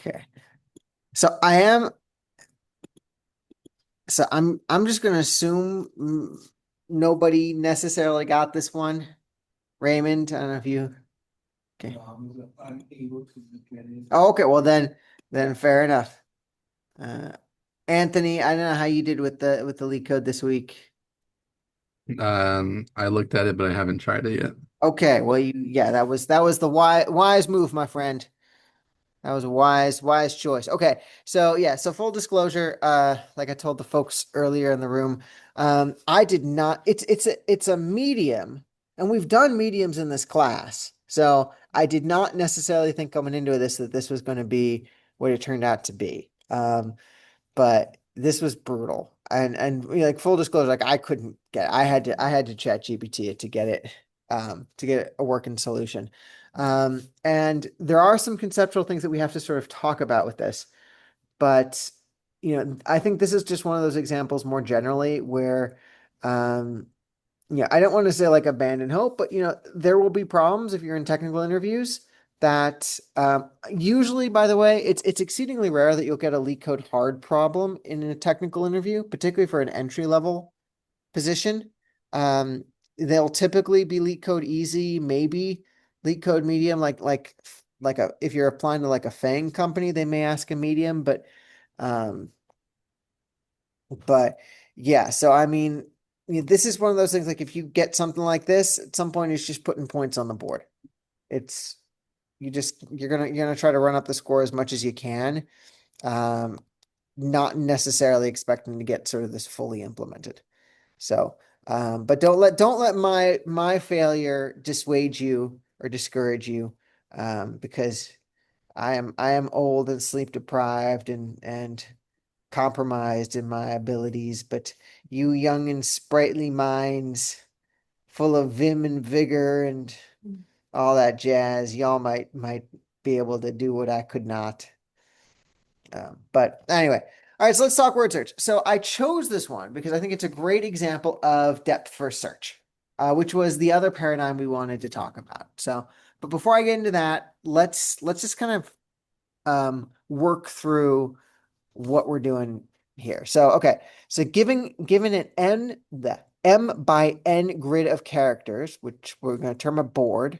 Okay. So I am. So I'm just gonna assume nobody necessarily got this one. Raymond, I don't know if you. Okay. I'm able to get it. Oh, okay. Well then fair enough. Uh, Anthony, I don't know how you did with the leak code this week. I looked at it, but I haven't tried it yet. Okay. Well, yeah, that was the wise move, my friend. That was a wise choice. Okay. So yeah, so full disclosure, like I told the folks earlier in the room, I did not, it's a medium, and we've done mediums in this class. So I did not necessarily think coming into this that this was going to be what it turned out to be. But this was brutal. And like full disclosure, like I couldn't get it. I had to chat GPT it to get a working solution. And there are some conceptual things that we have to sort of talk about with this. But I think this is just one of those examples more generally where yeah, I don't want to say like abandon hope, but there will be problems if you're in technical interviews that usually, by the way, it's exceedingly rare that you'll get a LeetCode hard problem in a technical interview, particularly for an entry level position. Um, they'll typically be LeetCode easy, maybe LeetCode medium, like a if you're applying to like a FANG company, they may ask a medium, um, but yeah, so I mean, this is one of those things like if you get something like this, at some point it's just putting points on the board. It's you're gonna try to run up the score as much as you can, um, not necessarily expecting to get sort of this fully implemented. So, but don't let my failure dissuade you or discourage you, because I am old and sleep deprived and compromised in my abilities, but you young and sprightly minds, full of vim and vigor and all that jazz, y'all might be able to do what I could not. But anyway, all right, so let's talk word search. So I chose this one because I think it's a great example of depth first search, which was the other paradigm we wanted to talk about. So, but before I get into that, let's just kind of work through what we're doing here. So, okay. So given an the m by n grid of characters, which we're going to term a board,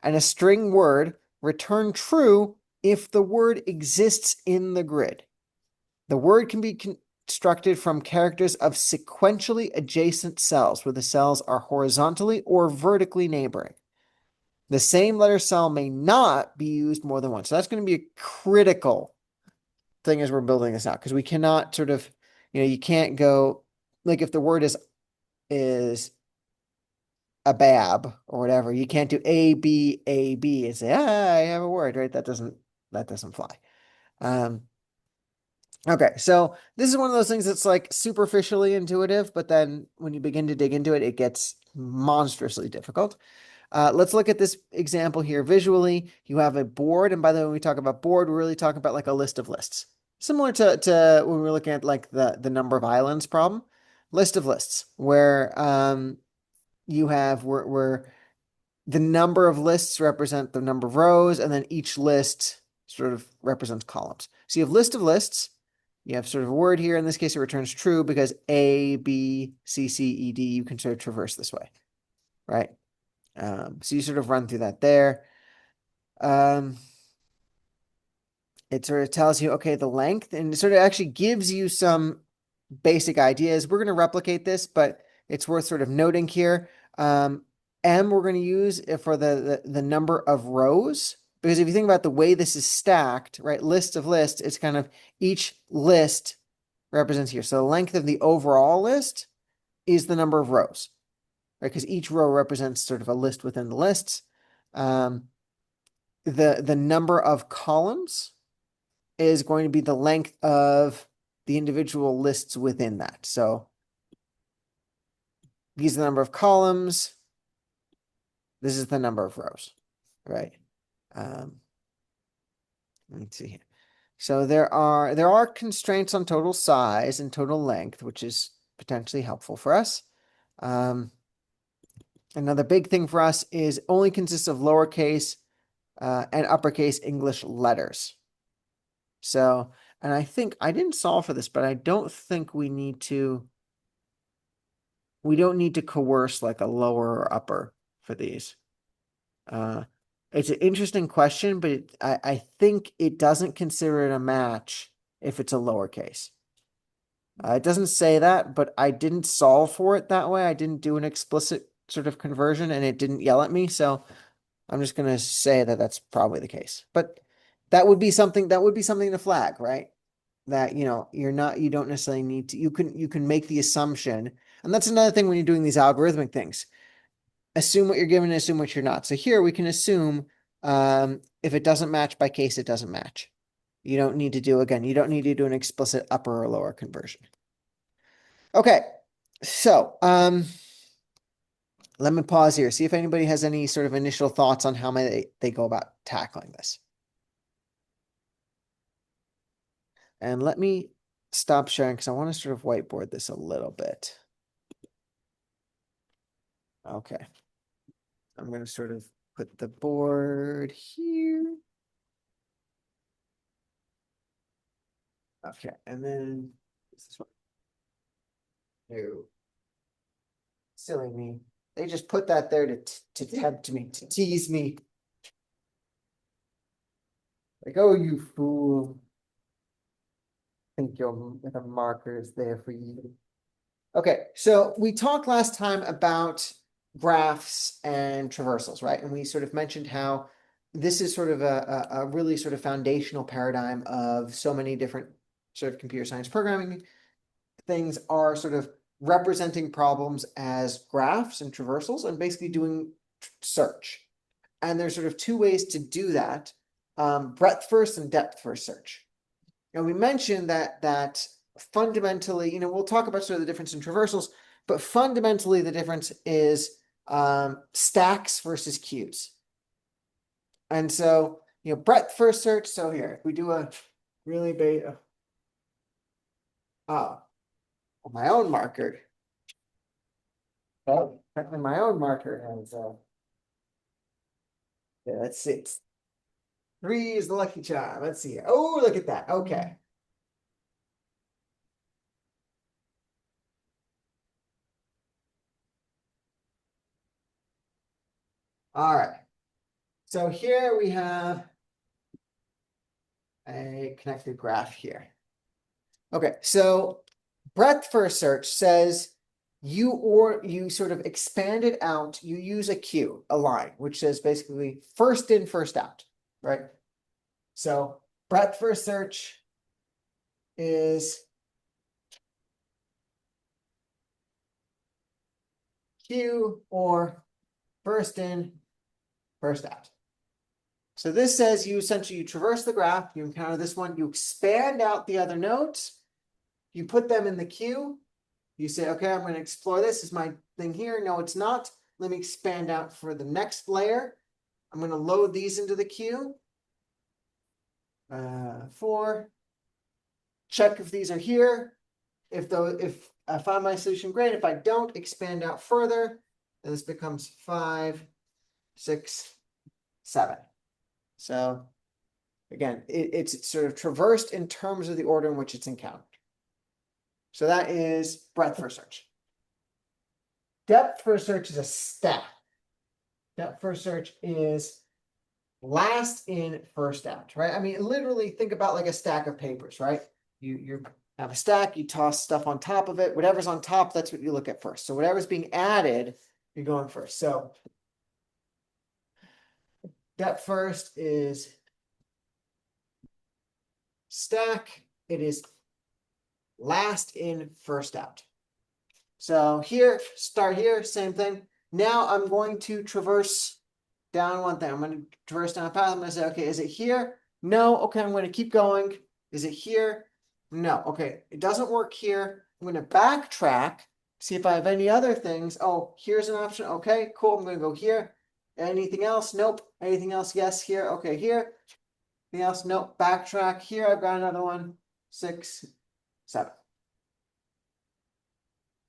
and a string word, return true if the word exists in the grid. The word can be constructed from characters of sequentially adjacent cells, where the cells are horizontally or vertically neighboring. The same letter cell may not be used more than once. So that's going to be a critical thing as we're building this out, because we cannot sort of, you can't go like if the word is a bab or whatever, you can't do A B and say, I have a word, right? That doesn't fly. Um, okay, so this is one of those things that's like superficially intuitive, but then when you begin to dig into it, it gets monstrously difficult. Let's look at this example here visually. You have a board, and by the way, when we talk about board, we're really talking about like a list of lists. Similar to when we were looking at like the number of islands problem. List of lists, where you have where the number of lists represent the number of rows, and then each list sort of represents columns. So you have list of lists. You have sort of a word here. In this case, it returns true because A, B, C, C, E, D, you can sort of traverse this way, right? So you sort of run through that there. Um, it sort of tells you, okay, the length, and it sort of actually gives you some basic ideas. We're going to replicate this, but it's worth sort of noting here. M we're going to use for the number of rows, because if you think about the way this is stacked, right, list of lists, it's kind of each list represents here. So the length of the overall list is the number of rows, right? Because each row represents sort of a list within the lists. Um, the number of columns is going to be the length of the individual lists within that. So these are the number of columns. This is the number of rows, right? Let me see here. So there are constraints on total size and total length, which is potentially helpful for us. Another big thing for us is only consists of lowercase and uppercase English letters. So, and I think I didn't solve for this, but I don't think we don't need to coerce like a lower or upper for these. It's an interesting question, but I think it doesn't consider it a match if it's a lowercase. It doesn't say that, but I didn't solve for it that way. I didn't do an explicit sort of conversion and it didn't yell at me. So I'm just going to say that that's probably the case. But that would be something to flag, right? That, you don't necessarily need to, you can make the assumption. And that's another thing when you're doing these algorithmic things. Assume what you're given, assume what you're not. So here we can assume if it doesn't match by case, it doesn't match. You don't need to do an explicit upper or lower conversion. Okay, so let me pause here, see if anybody has any sort of initial thoughts on how they go about tackling this. And let me stop sharing because I want to sort of whiteboard this a little bit. Okay. I'm going to sort of put the board here. Okay, and then this one. No. Silly me. They just put that there to tempt me, to tease me. Like, oh, you fool. Think the marker is there for you. Okay, so we talked last time about graphs and traversals, right? And we sort of mentioned how this is sort of a really sort of foundational paradigm of so many different sort of computer science programming things are sort of representing problems as graphs and traversals and basically doing search. And there's sort of two ways to do that, breadth first and depth first search. And we mentioned that fundamentally, we'll talk about sort of the difference in traversals, but fundamentally the difference is stacks versus queues. And so, breadth first search. So here, if we do a really beta, my own marker. Oh, apparently my own marker has yeah, let's see. 3 is the lucky charm. Let's see. Oh, look at that. Okay. All right. So here we have a connected graph here. Okay, so breadth first search says you sort of expand it out. You use a queue, a line, which says basically first in, first out, right? So breadth first search is queue or first in, first out. So this says you essentially traverse the graph, you encounter this one, you expand out the other nodes, you put them in the queue, you say, okay, I'm going to explore this. Is my thing here? No, it's not. Let me expand out for the next layer. I'm going to load these into the queue. 4. Check if these are here. If I find my solution, great. If I don't, expand out further. And this becomes 5, 6, 7. So again, it's sort of traversed in terms of the order in which it's encountered. So that is breadth first search. Depth first search is a stack. Depth first search is last in, first out, right? I mean, literally think about like a stack of papers, right? You have a stack, you toss stuff on top of it. Whatever's on top, that's what you look at first. So whatever's being added, you're going first. So depth first is stack. It is last in, first out. So here, start here, same thing. Now I'm going to traverse down one thing. I'm going to traverse down a path. I'm going to say, okay, is it here? No. Okay, I'm going to keep going. Is it here? No. Okay, it doesn't work here. I'm going to backtrack, see if I have any other things. Oh, here's an option. Okay, cool. I'm going to go here. Anything else? Nope. Anything else? Yes, here. Okay, here. Anything else? Nope. Backtrack. Here, I've got another one. 6, 7.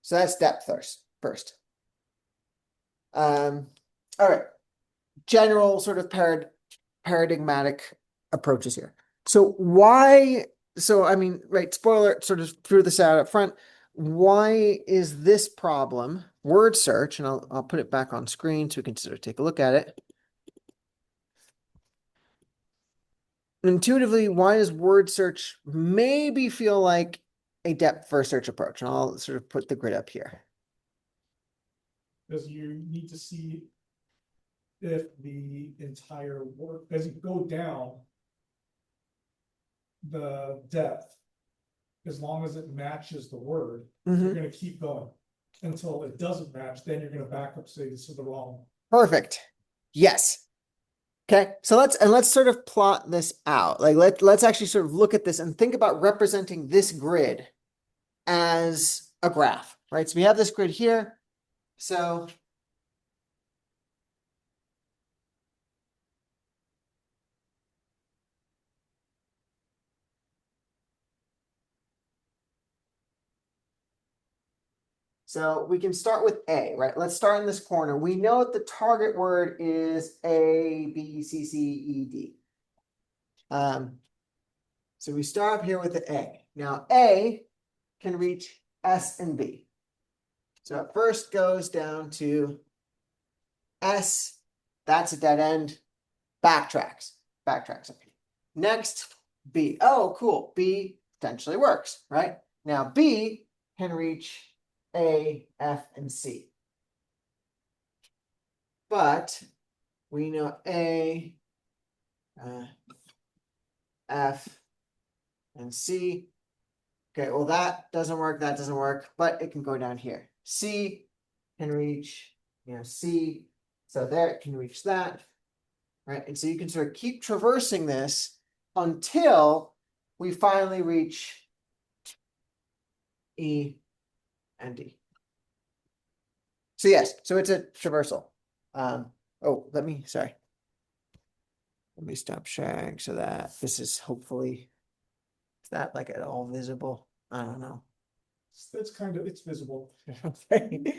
So that's depth first. All right. General sort of paradigmatic approaches here. So why, so I mean, right, spoiler, sort of threw this out up front. Why is this problem word search? And I'll put it back on screen so we can sort of take a look at it. Intuitively, why does word search maybe feel like a depth first search approach? And I'll sort of put the grid up here. Because you need to see if the entire word, as you go down the depth, as long as it matches the word, you're gonna keep going until it doesn't match, then you're gonna back up, say this is the wrong. Perfect. Yes. Okay, so let's sort of plot this out. Like let's actually sort of look at this and think about representing this grid as a graph, right? So we have this grid here. So we can start with A, right? Let's start in this corner. We know that the target word is A, B, C, C, E, D. So we start up here with the A. Now A can reach S and B. So it first goes down to S. That's a dead end. Backtracks. Backtracks. Okay. Next, B. Oh, cool. B potentially works, right? Now B can reach A, F, and C. But we know A, F, and C. Okay, well, that doesn't work, but it can go down here. C can reach, C. So there it can reach that, right? And so you can sort of keep traversing this until we finally reach E and D. So yes, so it's a traversal. Let me stop sharing so that this is hopefully, is that like at all visible? I don't know. That's kind of, it's visible. Okay.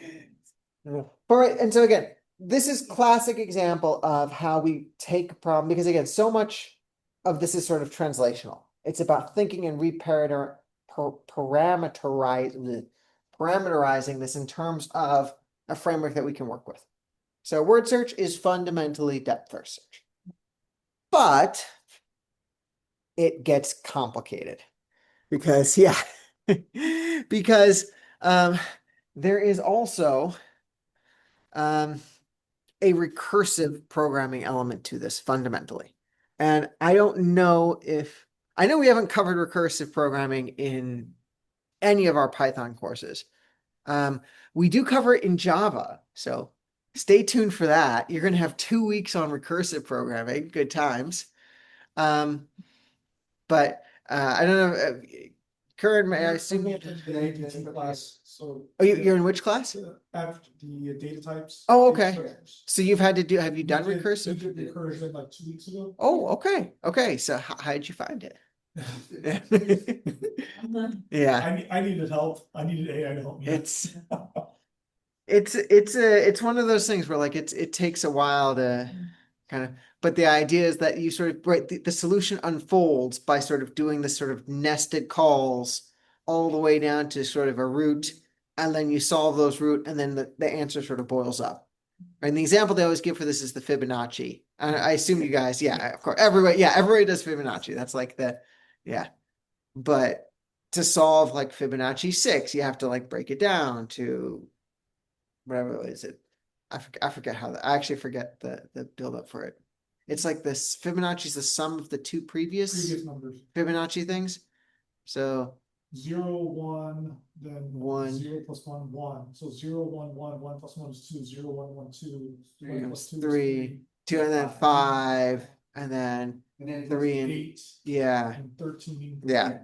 All right, and so again, this is classic example of how we take a problem, because again, so much of this is sort of translational. It's about thinking and parameterizing this in terms of a framework that we can work with. So word search is fundamentally depth first search, but it gets complicated because because there is also a recursive programming element to this fundamentally. And I don't know if, I know we haven't covered recursive programming in any of our Python courses. We do cover it in Java, so stay tuned for that. You're going to have 2 weeks on recursive programming. Good times. But I don't know. Current, I assume. Class, so. Oh, you're in which class? After the data types. Oh, okay. So have you done recursive? We did recursion like 2 weeks ago. Oh, okay. Okay. So how did you find it? Yeah. I needed help. I needed AI to help me. It's one of those things where like it takes a while to kind of, but the idea is that you sort of, right, the solution unfolds by sort of doing this sort of nested calls all the way down to sort of a root, and then you solve those root, and then the answer sort of boils up. And the example they always give for this is the Fibonacci. I assume you guys, yeah, of course, everybody does Fibonacci. That's like yeah. But to solve like Fibonacci 6, you have to like break it down to whatever is it. I forget how I actually forget the build up for it. It's like this Fibonacci is the sum of the two previous numbers. Fibonacci things. So 0, 1, then 1. 0 plus 1, 1. So 0, 1, 1, 1 plus 1 is 2, 0, 1, 1, 2, 3 plus 2 is 3, 2, and then 5, and then 3 and 8. Yeah. And 13. Yeah.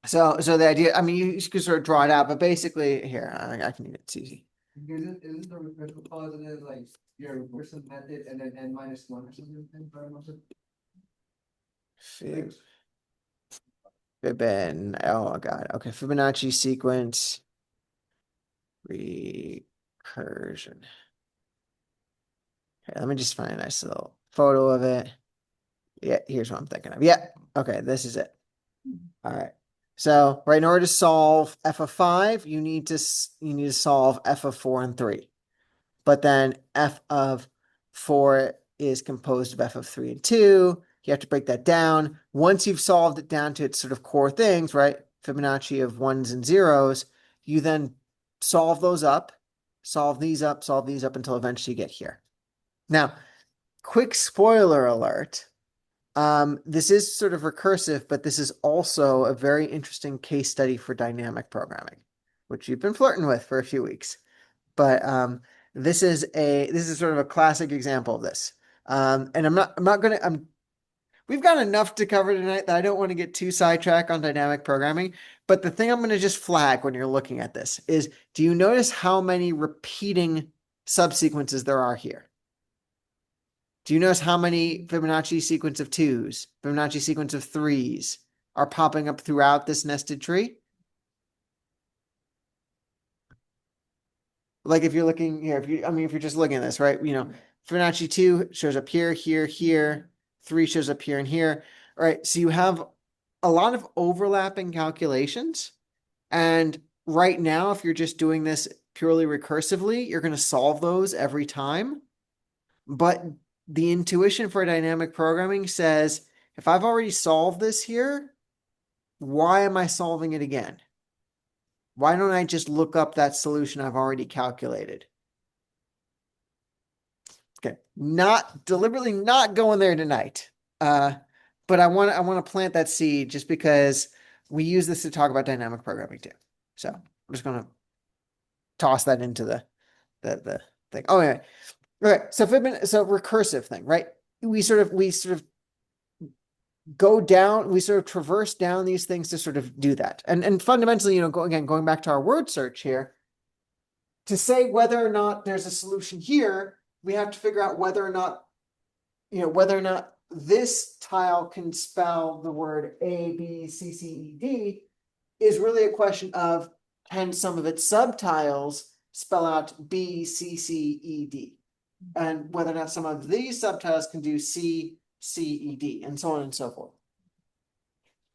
So the idea, I mean, you could sort of draw it out, but basically here, I can read it. It's easy. Isn't the recursive positive like your recursive method and then n-1 or something? Oh god. Okay, Fibonacci sequence recursion. Okay, let me just find a nice little photo of it. Yeah, here's what I'm thinking of. Yeah. Okay, this is it. All right. So, right, in order to solve f of 5, you need to solve f of 4 and 3. But then f of 4 is composed of f of 3 and 2. You have to break that down. Once you've solved it down to its sort of core things, right? Fibonacci of 1s and 0s, you then solve those up, solve these up until eventually you get here. Now, quick spoiler alert. This is sort of recursive, but this is also a very interesting case study for dynamic programming, which you've been flirting with for a few weeks. But this is sort of a classic example of this. And we've got enough to cover tonight that I don't want to get too sidetracked on dynamic programming. But the thing I'm going to just flag when you're looking at this is, do you notice how many repeating subsequences there are here? Do you notice how many Fibonacci sequence of 2s, Fibonacci sequence of 3s are popping up throughout this nested tree? Like if you're looking here, if you're just looking at this, right? Fibonacci 2 shows up here, here, here. 3 shows up here and here. All right, so you have a lot of overlapping calculations. And right now, if you're just doing this purely recursively, you're going to solve those every time. But the intuition for dynamic programming says, if I've already solved this here, why am I solving it again? Why don't I just look up that solution I've already calculated? Okay, deliberately not going there tonight. But I want to plant that seed just because we use this to talk about dynamic programming too. So I'm just going to toss that into the thing. Oh yeah. Okay, so recursive thing, right? We sort of go down, we sort of traverse down these things to sort of do that. And fundamentally, going back to our word search here, to say whether or not there's a solution here, we have to figure out whether or not this tile can spell the word A, B, C, C, E, D is really a question of, can some of its subtiles spell out B, C, C, E, D? And whether or not some of these subtiles can do C, C, E, D, and so on and so forth.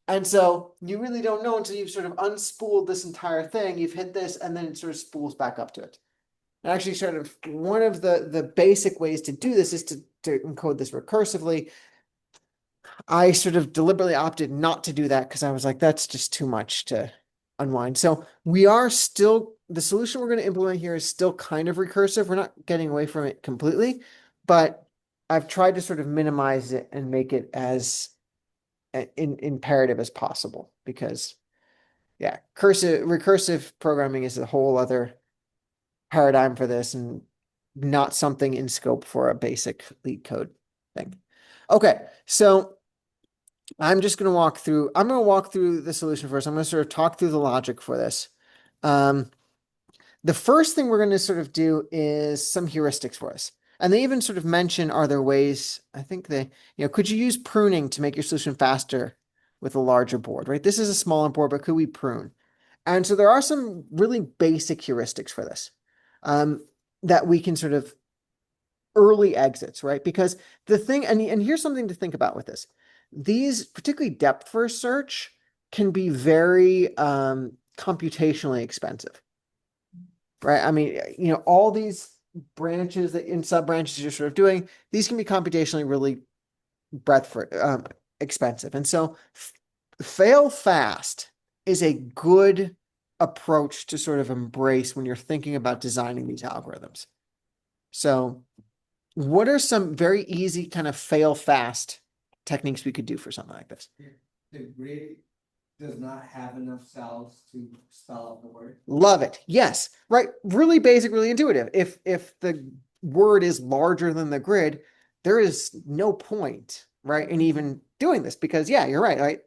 And so you really don't know until you've sort of unspooled this entire thing. You've hit this, and then it sort of spools back up to it. And actually, sort of one of the basic ways to do this is to encode this recursively. I sort of deliberately opted not to do that because I was like, that's just too much to unwind. So the solution we're going to implement here is still kind of recursive. We're not getting away from it completely, but I've tried to sort of minimize it and make it as imperative as possible because, yeah, recursive programming is a whole other paradigm for this and not something in scope for a basic LeetCode thing. Okay, so I'm going to walk through the solution first. I'm going to sort of talk through the logic for this. The first thing we're going to sort of do is some heuristics for us. And they even sort of mention, are there ways, I think could you use pruning to make your solution faster with a larger board, right? This is a smaller board, but could we prune? And so there are some really basic heuristics for this that we can sort of early exits, right? Because the thing, and here's something to think about with this. These, particularly depth first search, can be very computationally expensive, right? I mean, all these branches that in sub branches you're sort of doing, these can be computationally really expensive. And so fail fast is a good approach to sort of embrace when you're thinking about designing these algorithms. So what are some very easy kind of fail fast techniques we could do for something like this? The grid does not have enough cells to spell out the word. Love it. Yes. Right. Really basic, really intuitive. If the word is larger than the grid, there is no point, right, in even doing this because, yeah, you're right, right?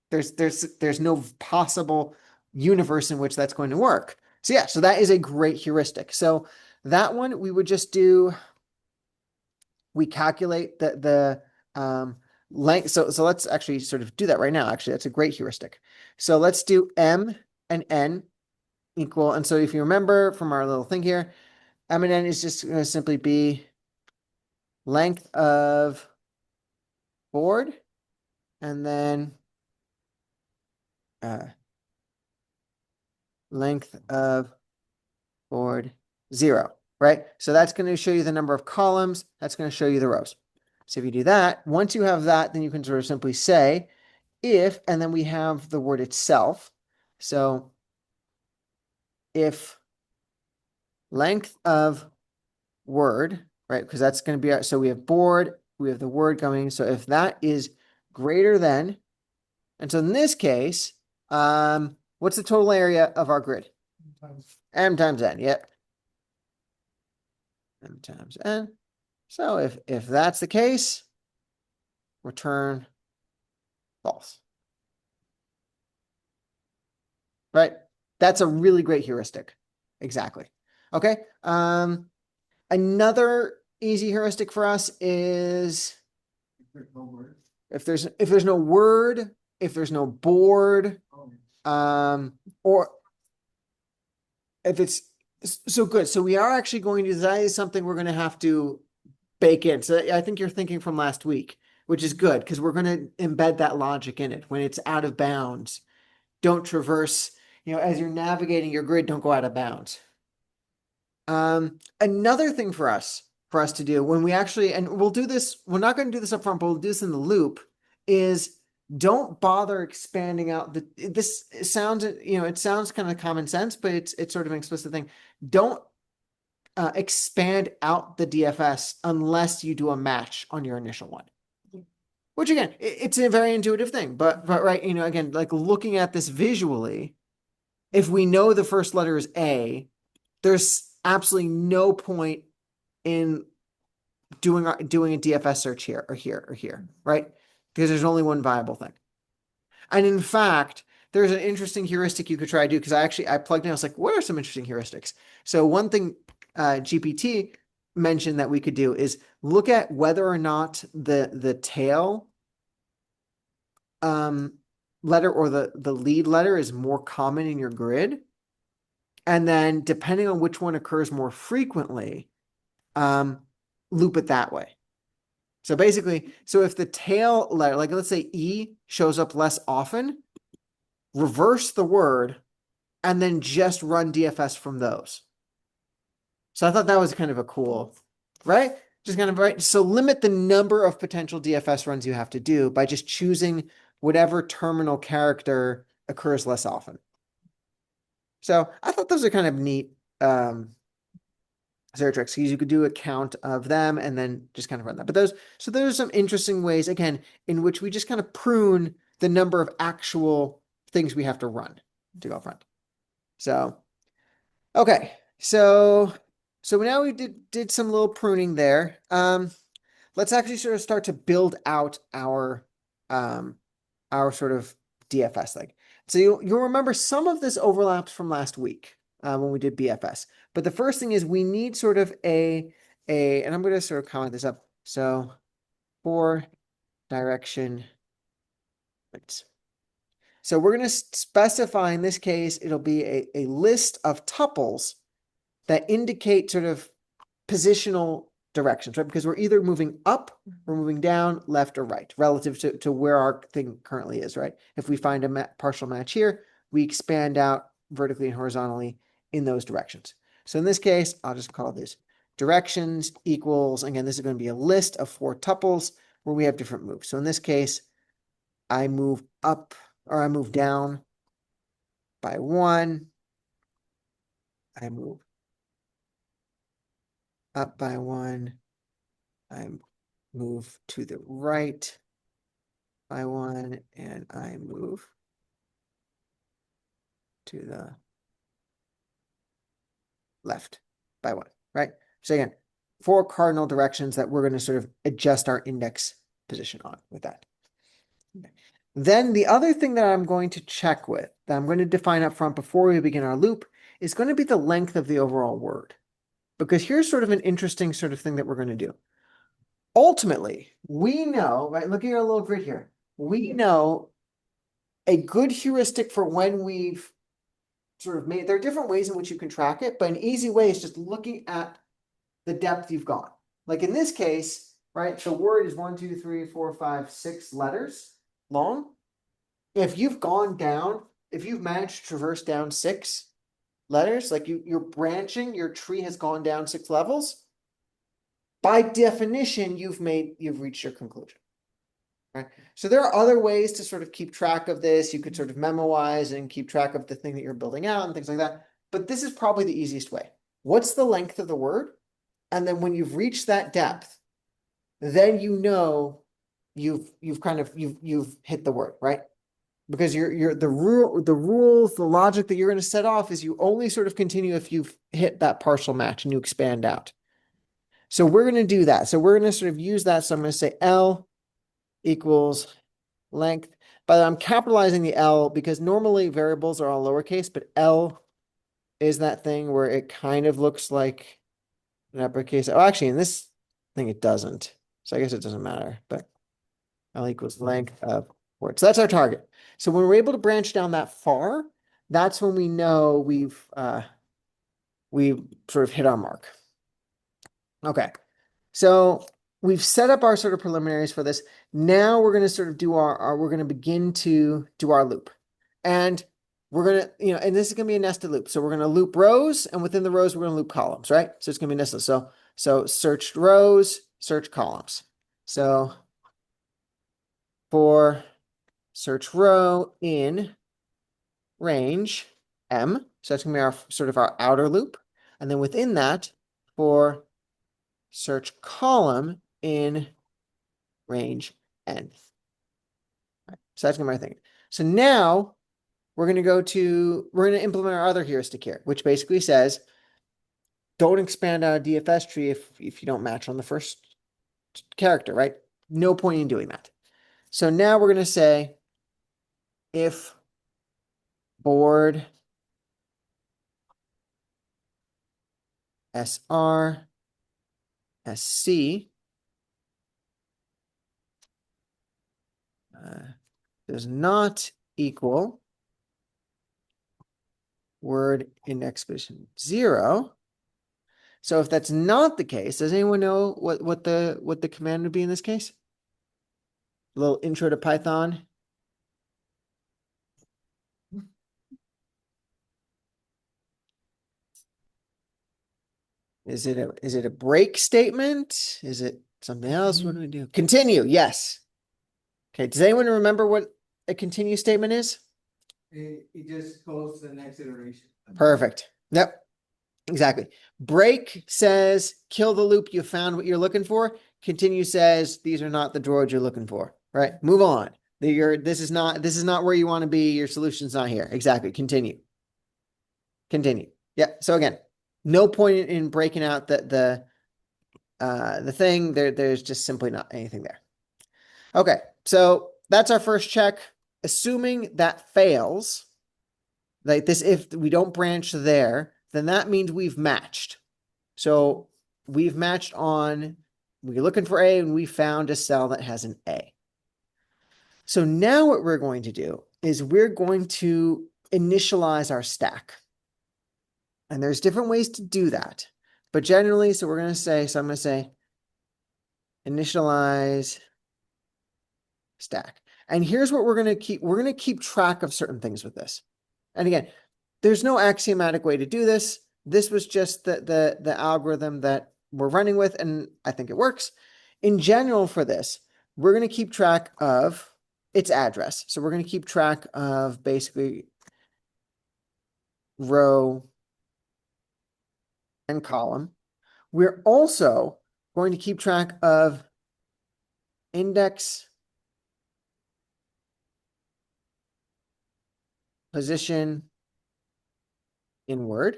There's no possible universe in which that's going to work. So yeah, so that is a great heuristic. So that one we would just do, we calculate the length. So let's actually sort of do that right now. Actually, that's a great heuristic. So let's do M and N equal. And so if you remember from our little thing here, M and N is just going to simply be length of, board, and then length of board 0, right? So that's going to show you the number of columns. That's going to show you the rows. So if you do that, once you have that, then you can sort of simply say if, and then we have the word itself. So if length of word, right? Because that's going to be, so we have board, we have the word coming. So if that is greater than, and so in this case, what's the total area of our grid? Times M times N, yep. M times N. So if that's the case, return false. Right? That's a really great heuristic. Exactly. Okay. Another easy heuristic for us is If there's no word. if there's no word, if there's no board, Oh, or if it's so good. So we are actually going to, that is something we're going to have to bake in. So I think you're thinking from last week, which is good because we're going to embed that logic in it. When it's out of bounds, don't traverse, as you're navigating your grid, don't go out of bounds. Another thing for us to do when we actually, and we'll do this, we're not going to do this up front, but we'll do this in the loop, is don't bother expanding out this sounds, it sounds kind of common sense, but it's sort of an explicit thing. Don't expand out the DFS unless you do a match on your initial one. Which again, it's a very intuitive thing, but right, again, like looking at this visually, if we know the first letter is A, there's absolutely no point in doing a DFS search here or here or here, right? Because there's only one viable thing. And in fact, there's an interesting heuristic you could try to do because I plugged in. I was like, what are some interesting heuristics? So one thing GPT mentioned that we could do is look at whether or not the tail letter or the lead letter is more common in your grid. And then depending on which one occurs more frequently, loop it that way. So basically, so if the tail letter, like let's say E shows up less often, reverse the word and then just run DFS from those. So I thought that was kind of a cool, right? Just kind of right. So limit the number of potential DFS runs you have to do by just choosing whatever terminal character occurs less often. So I thought those are kind of neat zero tricks because you could do a count of them and then just kind of run that. But those are some interesting ways, again, in which we just kind of prune the number of actual things we have to run to go front. So, okay. So now we did some little pruning there. Let's actually sort of start to build out our sort of DFS thing. So you'll remember some of this overlaps from last week when we did BFS. But the first thing is we need sort of and I'm going to sort of comment this up. So for direction, so we're going to specify in this case, it'll be a list of tuples that indicate sort of positional directions, right? Because we're either moving up or moving down, left or right, relative to where our thing currently is, right? If we find a partial match here, we expand out vertically and horizontally in those directions. So in this case, I'll just call this directions equals, again, this is going to be a list of 4 tuples where we have different moves. So in this case, I move up or I move down by 1. I move up by 1. I move to the right by 1, and I move to the left by 1, right? So again, 4 cardinal directions that we're going to sort of adjust our index position on with that. Okay. Then the other thing that I'm going to check with, that I'm going to define up front before we begin our loop, is going to be the length of the overall word. Because here's sort of an interesting sort of thing that we're going to do. Ultimately, we know, right, looking at our little grid here, we know a good heuristic for when we've sort of made, there are different ways in which you can track it, but an easy way is just looking at the depth you've gone. Like in this case, right? The word is 1, 2, 3, 4, 5, 6 letters long. If you've gone down, if you've managed to traverse down 6 letters, like you're branching, your tree has gone down 6 levels. By definition, you've reached your conclusion. Right? So there are other ways to sort of keep track of this. You could sort of memoize and keep track of the thing that you're building out and things like that. But this is probably the easiest way. What's the length of the word? And then when you've reached that depth, then you know you've hit the word, right? Because the rules, the logic that you're going to set off is you only sort of continue if you've hit that partial match and you expand out. So we're going to do that. So we're going to sort of use that. So I'm going to say L equals length. By the way, I'm capitalizing the L because normally variables are all lowercase, but L is that thing where it kind of looks like an uppercase. Oh, actually, in this thing, it doesn't. So I guess it doesn't matter, but L equals length of word. So that's our target. So when we're able to branch down that far, that's when we know we've sort of hit our mark. Okay. So we've set up our sort of preliminaries for this. Now we're going to sort of do we're going to begin to do our loop. And we're going to, and this is going to be a nested loop. So we're going to loop rows, and within the rows, we're going to loop columns, right? So it's going to be nested. So search rows, search columns. So for search row in range M, so that's going to be our sort of our outer loop. And then within that, for search column in range N. Right, so that's going to be my thing. So now we're going to implement our other heuristic here, which basically says, don't expand out a DFS tree if you don't match on the first character, right? No point in doing that. So now we're going to say, if board SR SC does not equal word index position 0. So if that's not the case, does anyone know what the command would be in this case? A little intro to Python. Is it a break statement? Is it something else? What do we do? Continue. Yes. Okay. Does anyone remember what a continue statement is? It just goes to the next iteration. Perfect. Yep. Exactly. Break says kill the loop. You found what you're looking for. Continue says these are not the droids you're looking for. Right. Move on. This is not where you want to be. Your solution's not here. Exactly. Continue. Continue. Yeah. So again, no point in breaking out the thing. There's just simply not anything there. Okay. So that's our first check. Assuming that fails, like this, if we don't branch there, then that means we've matched. So we've matched we're looking for A and we found a cell that has an A. So now what we're going to do is we're going to initialize our stack. And there's different ways to do that. But generally, so I'm going to say initialize stack. And here's what we're going to keep. We're going to keep track of certain things with this. And again, there's no axiomatic way to do this. This was just the algorithm that we're running with, and I think it works. In general for this, we're going to keep track of its address. So we're going to keep track of basically row and column. We're also going to keep track of index, position in Word.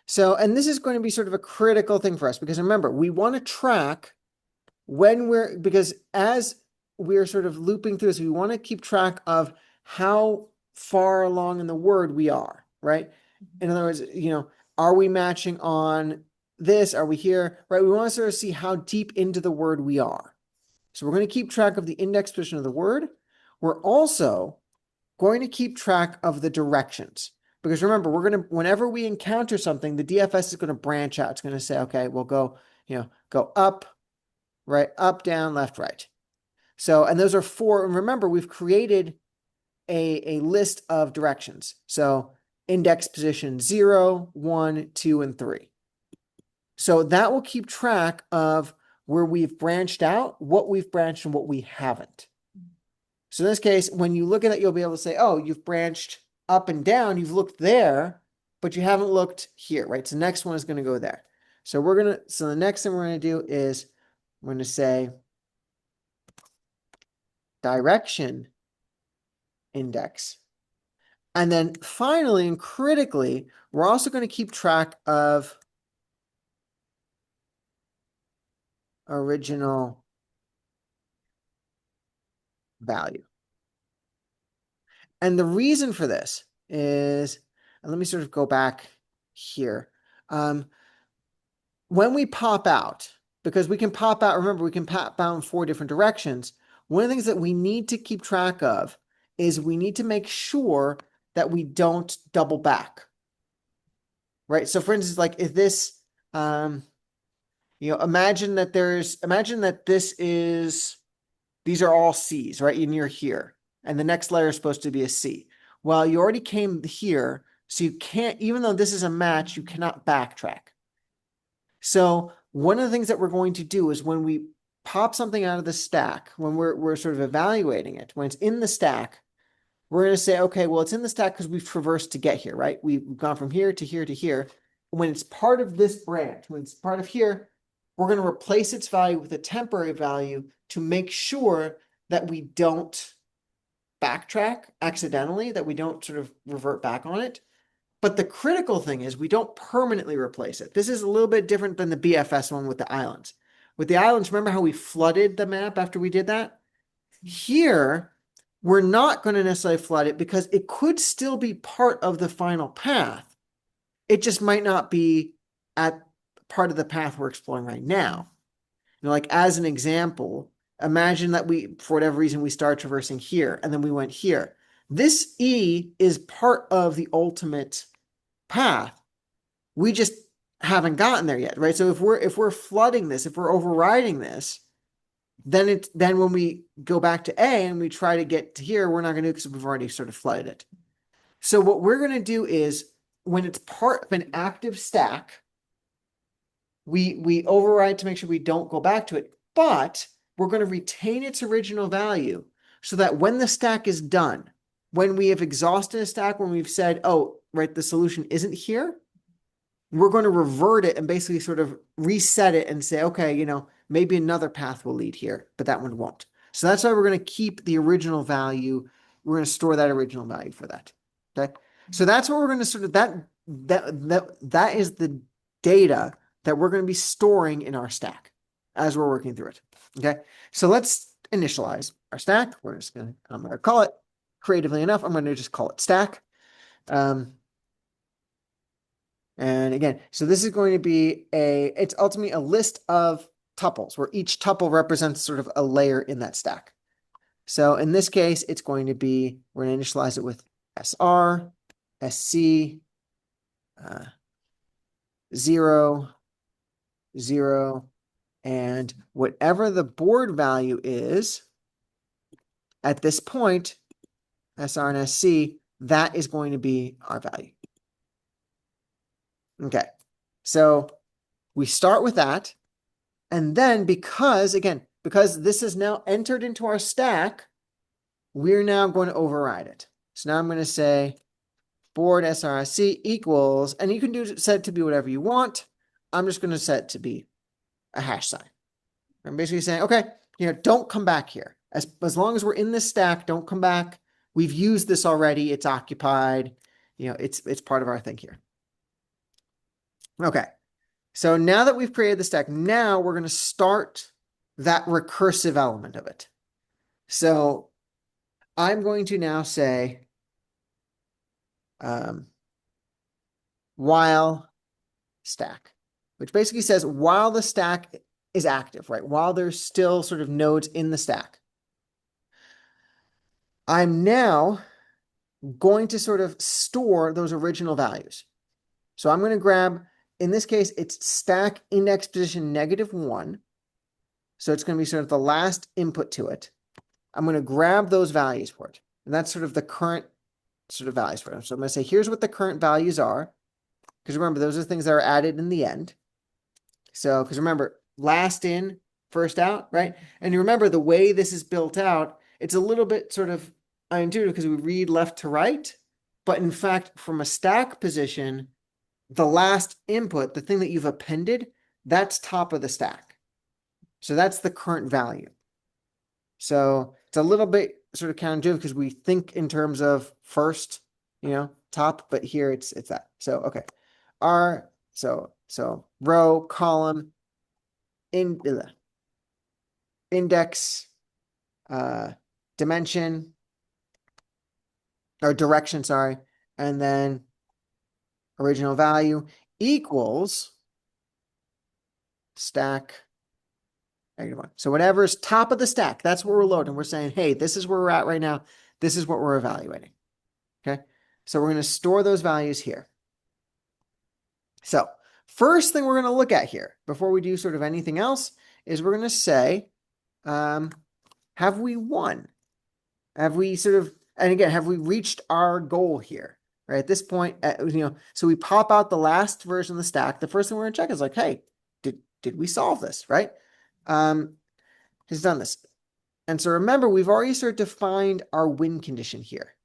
So, and this is going to be sort of a critical thing for us because remember, we want to track because as we're sort of looping through this, we want to keep track of how far along in the word we are, right? In other words, are we matching on this? Are we here? Right? We want to sort of see how deep into the word we are. So we're going to keep track of the index position of the word. We're also going to keep track of the directions. Because remember, whenever we encounter something, the DFS is going to branch out. It's going to say, okay, we'll go up, right? Up, down, left, right. So, and those are four. And remember, we've created a list of directions. So index position 0, 1, 2, and 3. So that will keep track of where we've branched out, what we've branched, and what we haven't. So in this case, when you look at it, you'll be able to say, oh, you've branched up and down, you've looked there, but you haven't looked here, right? So the next one is going to go there. So so the next thing we're going to do is we're going to say direction index. And then finally and critically, we're also going to keep track of original value. And the reason for this is, and let me sort of go back here. When we pop out, because we can pop out, remember, we can pop out in 4 different directions. One of the things that we need to keep track of is we need to make sure that we don't double back. Right? So for instance, like if this, imagine that these are all C's, right? And you're here. And the next layer is supposed to be a C. Well, you already came here, so you can't, even though this is a match, you cannot backtrack. So one of the things that we're going to do is when we pop something out of the stack, when we're sort of evaluating it, when it's in the stack, we're going to say, okay, well, it's in the stack because we've traversed to get here, right? We've gone from here to here to here. When it's part of this branch, when it's part of here, we're going to replace its value with a temporary value to make sure that we don't backtrack accidentally, that we don't sort of revert back on it. But the critical thing is we don't permanently replace it. This is a little bit different than the BFS one with the islands. With the islands, remember how we flooded the map after we did that? Here, we're not going to necessarily flood it because it could still be part of the final path. It just might not be at part of the path we're exploring right now. Like as an example, imagine that for whatever reason, we started traversing here and then we went here. This E is part of the ultimate path. We just haven't gotten there yet, right? So if we're flooding this, if we're overriding this, then when we go back to A and we try to get to here, we're not going to do it because we've already sort of flooded it. So what we're going to do is when it's part of an active stack, we override to make sure we don't go back to it, but we're going to retain its original value so that when the stack is done, when we have exhausted a stack, when we've said, oh, right, the solution isn't here, we're going to revert it and basically sort of reset it and say, okay, maybe another path will lead here, but that one won't. So that's why we're going to keep the original value. We're going to store that original value for that. Okay. So that's what we're going to sort of, that is the data that we're going to be storing in our stack as we're working through it. Okay. So let's initialize our stack. I'm going to call it creatively enough. I'm going to just call it stack. And again, so this is going to be it's ultimately a list of tuples where each tuple represents sort of a layer in that stack. So in this case, it's going to be, we're going to initialize it with SR, SC, 0, 0, and whatever the board value is at this point, SR and SC, that is going to be our value. Okay, so we start with that. And then because this is now entered into our stack, we're now going to override it. So now I'm going to say board SRSC equals, and you can set it to be whatever you want. I'm just going to set it to be a hash sign. I'm basically saying, okay, don't come back here. As long as we're in this stack, don't come back. We've used this already. It's occupied. It's part of our thing here. Okay. So now that we've created the stack, now we're going to start that recursive element of it. So I'm going to now say while stack, which basically says while the stack is active, right? While there's still sort of nodes in the stack. I'm now going to sort of store those original values. So I'm going to grab, in this case, it's stack index position -1. So it's going to be sort of the last input to it. I'm going to grab those values for it. And that's sort of the current sort of values for it. So I'm going to say, here's what the current values are. Because remember, those are things that are added in the end. So, because remember, last in, first out, right? And you remember the way this is built out, it's a little bit sort of unintuitive because we read left to right. But in fact, from a stack position, the last input, the thing that you've appended, that's top of the stack. So that's the current value. So it's a little bit sort of counterintuitive because we think in terms of first, top, but here it's that. So okay. So row, column, index, dimension, or direction, sorry, and then original value equals stack -1. So whatever's top of the stack, that's what we're loading. We're saying, hey, this is where we're at right now. This is what we're evaluating. Okay. So we're going to store those values here. So first thing we're going to look at here before we do sort of anything else is we're going to say, have we won? Have we sort of, and again, have we reached our goal here? Right at this point, so we pop out the last version of the stack. The first thing we're going to check is like, hey, did we solve this, right? Has done this. And so remember, we've already sort of defined our win condition here.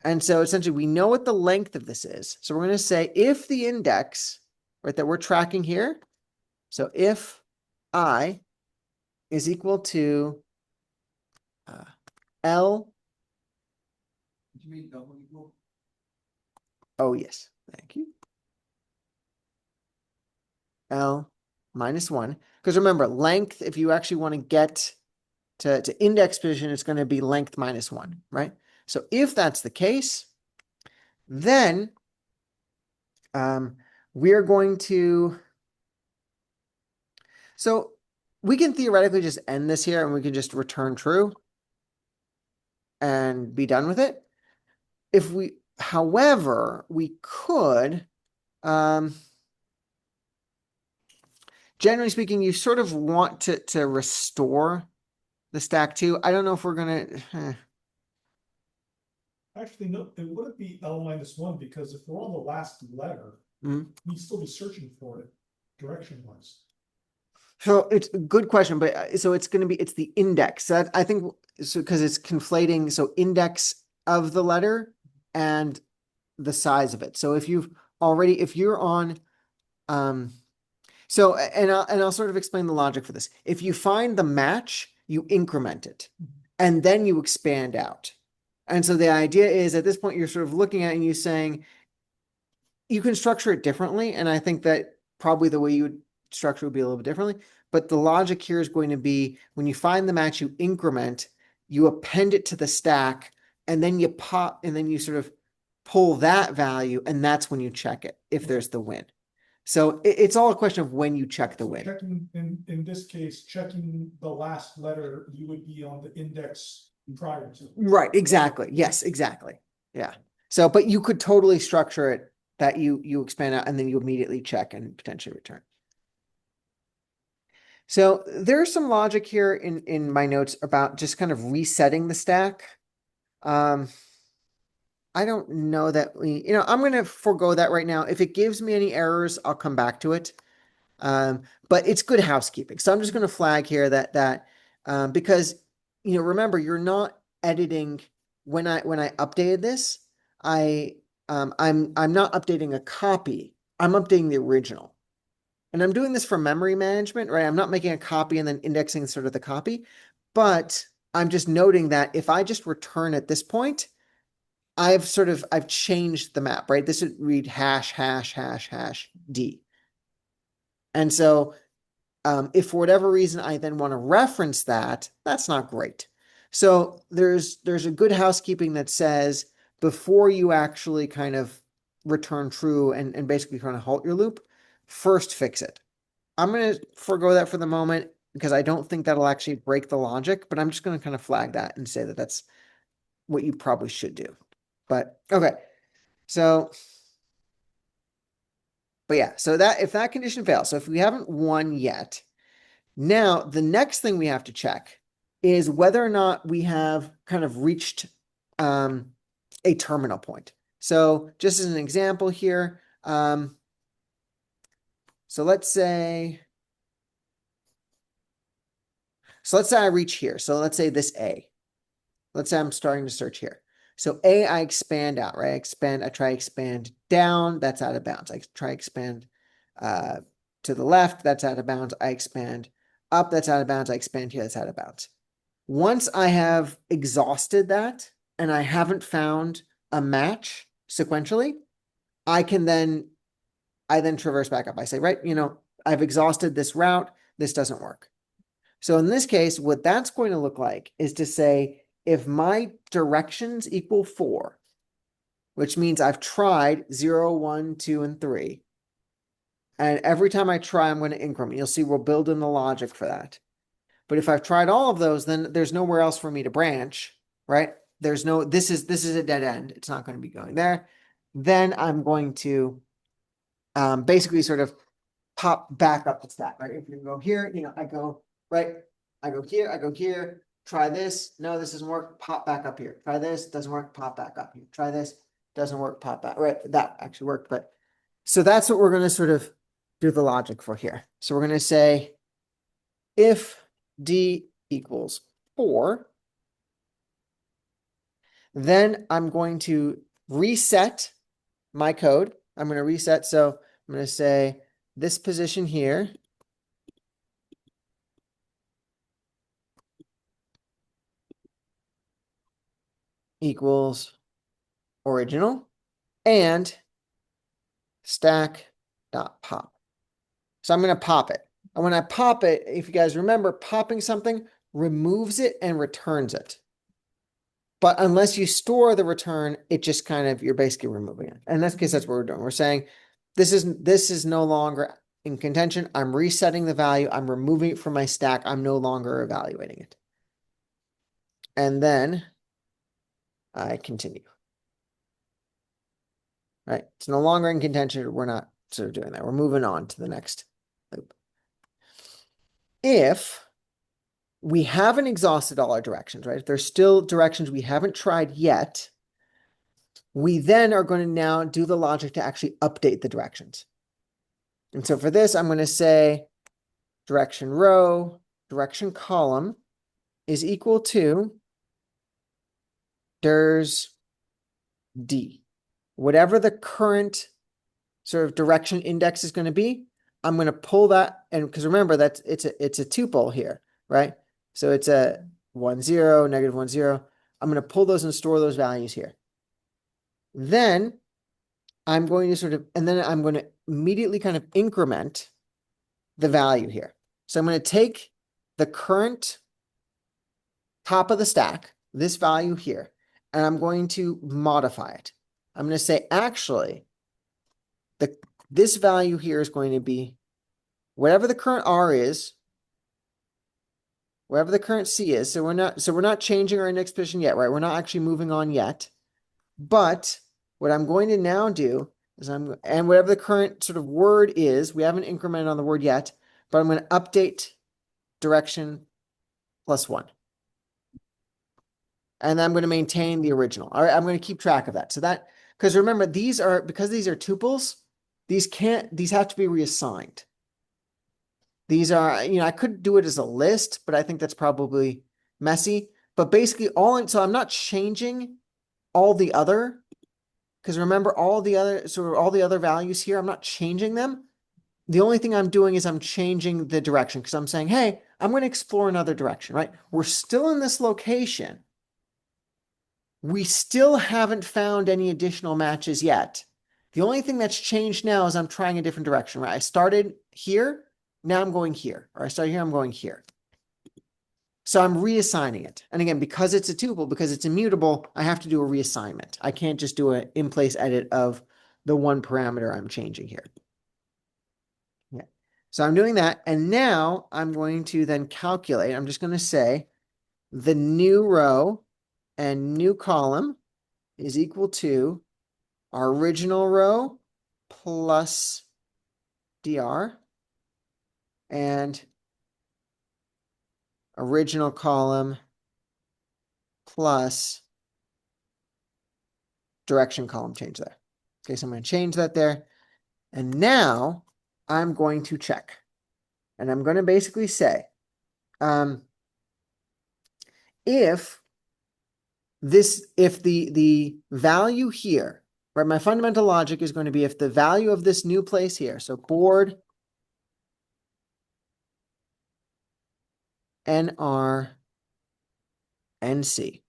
And so essentially we know what the length of this is. So we're going to say if the index, right, that we're tracking here, so if I is equal to L. Did you mean double equal? Oh, yes. Thank you. L -1. Because remember, length, if you actually want to get to index position, it's going to be length -1, right? So if that's the case, then we're going to, so we can theoretically just end this here and we can just return true and be done with it. However, we could, generally speaking, you sort of want to restore the stack too. I don't know if we're going to, Actually, no, it wouldn't be L -1 because if we're on the last letter, we'd still be searching for it direction wise. So it's a good question, but so it's going to be, it's the index. That I think, so because it's conflating, so index of the letter and the size of it. So if you're on, so, and I'll sort of explain the logic for this. If you find the match, you increment it and then you expand out. And so the idea is at this point, you're sort of looking at it and you're saying, you can structure it differently. And I think that probably the way you would structure would be a little bit differently. But the logic here is going to be when you find the match, you increment, you append it to the stack, and then you pop, and then you sort of pull that value. And that's when you check it, if there's the win. So it's all a question of when you check the win. Checking, in this case, checking the last letter, you would be on the index prior to. Right, exactly. Yes, exactly. Yeah. So, but you could totally structure it that you expand out and then you immediately check and potentially return. So there's some logic here in my notes about just kind of resetting the stack. I don't know that I'm going to forego that right now. If it gives me any errors, I'll come back to it. But it's good housekeeping. So I'm just going to flag here that because, remember, you're not editing when I updated this, I'm not updating a copy. I'm updating the original. And I'm doing this for memory management, right? I'm not making a copy and then indexing sort of the copy, but I'm just noting that if I just return at this point, I've changed the map, right? This would read #### D. And so if for whatever reason I then want to reference that, that's not great. So there's a good housekeeping that says before you actually kind of return true and basically kind of halt your loop, first fix it. I'm going to forego that for the moment because I don't think that'll actually break the logic, but I'm just going to kind of flag that and say that that's what you probably should do. But okay, so, but yeah, so that if that condition fails, so if we haven't won yet, Now, the next thing we have to check is whether or not we have kind of reached a terminal point. So just as an example here, so let's say I reach here. So let's say this A. Let's say I'm starting to search here. So A, I expand out, right? I try expand down, that's out of bounds. I try expand to the left, that's out of bounds. I expand up, that's out of bounds. I expand here, that's out of bounds. Once I have exhausted that and I haven't found a match sequentially, I then traverse back up. I say, right, I've exhausted this route. This doesn't work. So in this case, what that's going to look like is to say, if my directions equal 4, which means I've tried 0, 1, 2, and 3, and every time I try, I'm going to increment. You'll see we'll build in the logic for that. But if I've tried all of those, then there's nowhere else for me to branch, right? This is a dead end. It's not going to be going there. Then I'm going to basically sort of pop back up the stack, right? If you go here, I go, right? I go here, try this. No, this doesn't work. Pop back up here. Try this, doesn't work. Pop back up here. Try this, doesn't work. Pop back, right? That actually worked. But so that's what we're going to sort of do the logic for here. So we're going to say if D equals 4, then I'm going to reset my code. I'm going to reset. So I'm going to say this position here equals original and stack.pop. So I'm going to pop it. And when I pop it, if you guys remember, popping something removes it and returns it. But unless you store the return, it just you're basically removing it. And in this case, that's what we're doing. We're saying this is no longer in contention. I'm resetting the value. I'm removing it from my stack. I'm no longer evaluating it. And then I continue. Right? It's no longer in contention. We're not sort of doing that. We're moving on to the next loop. If we haven't exhausted all our directions, right? If there's still directions we haven't tried yet, we then are going to now do the logic to actually update the directions. And so for this, I'm going to say direction row, direction column is equal to dirs D. Whatever the current sort of direction index is going to be, I'm going to pull that, and because remember that it's a tuple here, right? So it's a 1, 0, negative 1, 0. I'm going to pull those and store those values here. Then I'm going to I'm going to immediately kind of increment the value here. So I'm going to take the current top of the stack, this value here, and I'm going to modify it. I'm going to say, actually, this value here is going to be whatever the current R is, whatever the current C is. So we're not changing our index position yet, right? We're not actually moving on yet. But what I'm going to now do is and whatever the current sort of word is, we haven't incremented on the word yet, but I'm going to update direction +1. And I'm going to maintain the original. All right, I'm going to keep track of that. So that, because remember, because these are tuples, these have to be reassigned. These are, I could do it as a list, but I think that's probably messy. But basically so I'm not changing all the other, because remember all the other values here, I'm not changing them. The only thing I'm doing is I'm changing the direction, because I'm saying, hey, I'm going to explore another direction, right? We're still in this location. We still haven't found any additional matches yet. The only thing that's changed now is I'm trying a different direction, right? I started here, now I'm going here. Or I started here, I'm going here. So I'm reassigning it. And again, because it's a tuple, because it's immutable, I have to do a reassignment. I can't just do an in-place edit of the one parameter I'm changing here. Yeah. So I'm doing that. And now I'm going to then calculate. I'm just going to say the new row and new column is equal to our original row plus dr and original column plus direction column change there. Okay, so I'm going to change that there. And now I'm going to check. And I'm going to basically say, if the value here, right, my fundamental logic is going to be if the value of this new place here, so board NR NC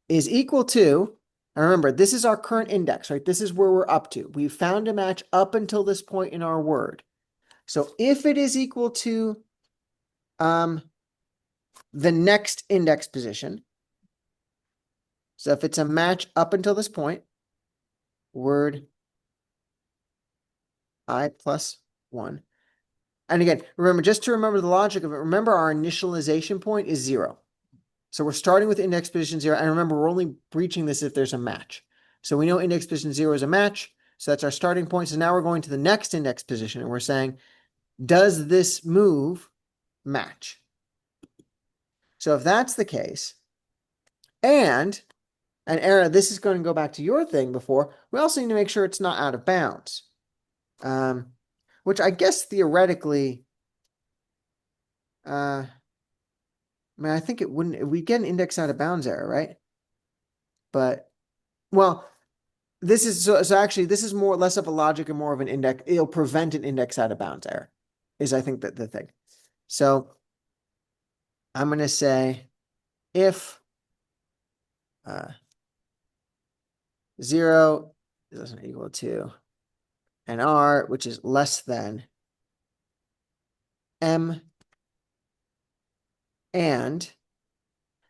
is equal to, and remember, this is our current index, right? This is where we're up to. We've found a match up until this point in our word. So if it is equal to the next index position, so if it's a match up until this point, word I plus 1. And again, remember, just to remember the logic of it, remember our initialization point is 0. So we're starting with index position 0. And remember, we're only breaching this if there's a match. So we know index position 0 is a match. So that's our starting point. So now we're going to the next index position and we're saying, does this move match? So if that's the case, and Era, this is going to go back to your thing before, we also need to make sure it's not out of bounds. Which I guess theoretically, I mean, I think it wouldn't, we get an index out of bounds error, right? But, well, this is, so actually, this is more, less of a logic and more of an index. It'll prevent an index out of bounds error, is I think that the thing. So I'm going to say if 0 is equal to NR, which is less than M, and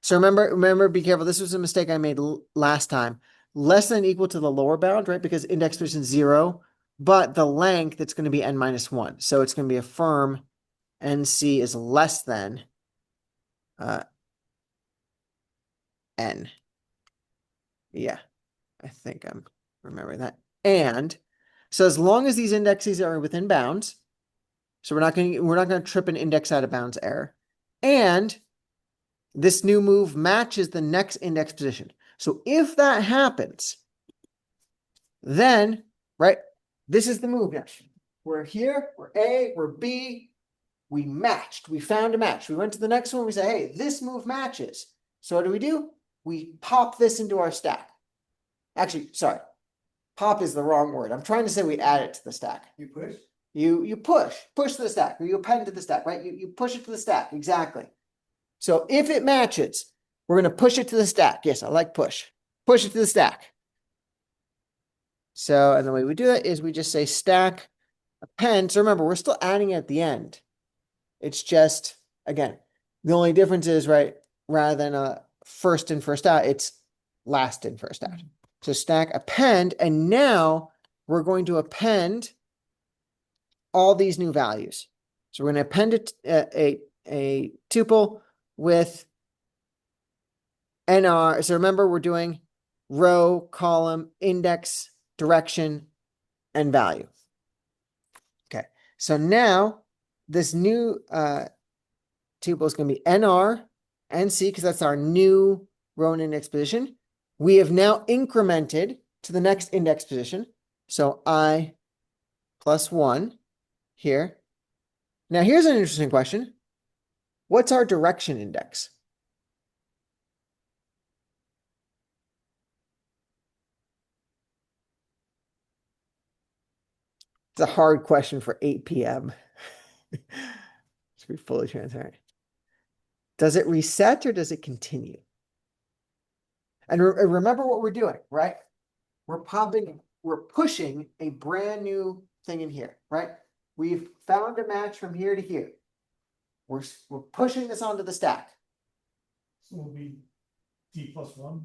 so remember, be careful. This was a mistake I made last time. Less than equal to the lower bound, right? Because index position 0, but the length, it's going to be n minus 1. So it's going to be a firm NC is less than N. Yeah, I think I'm remembering that. And so as long as these indexes are within bounds, so we're not going to trip an index out of bounds error. And this new move matches the next index position. So if that happens, then, right, this is the move now. We're here, we're A, we're B, we matched, we found a match. We went to the next one, we say, hey, this move matches. So what do? We pop this into our stack. Actually, sorry, pop is the wrong word. I'm trying to say we add it to the stack. You push? You push to the stack, or you append to the stack, right? You push it to the stack, exactly. So if it matches, we're going to push it to the stack. Yes, I like push. Push it to the stack. So, and the way we do that is we just say stack append. So remember, we're still adding it at the end. It's just, again, the only difference is, right, rather than a first in, first out, it's last in, first out. So stack append, and now we're going to append all these new values. So we're going to append a tuple with NR. So remember, we're doing row, column, index, direction, and value. Okay, so now this new tuple is going to be NR and C because that's our new row and index position. We have now incremented to the next index position. So I plus 1 here. Now here's an interesting question. What's our direction index? It's a hard question for 8 p.m. To be fully transparent. Does it reset or does it continue? And remember what we're doing, right? We're pushing a brand new thing in here, right? We've found a match from here to here. We're pushing this onto the stack. So it'll be D plus 1.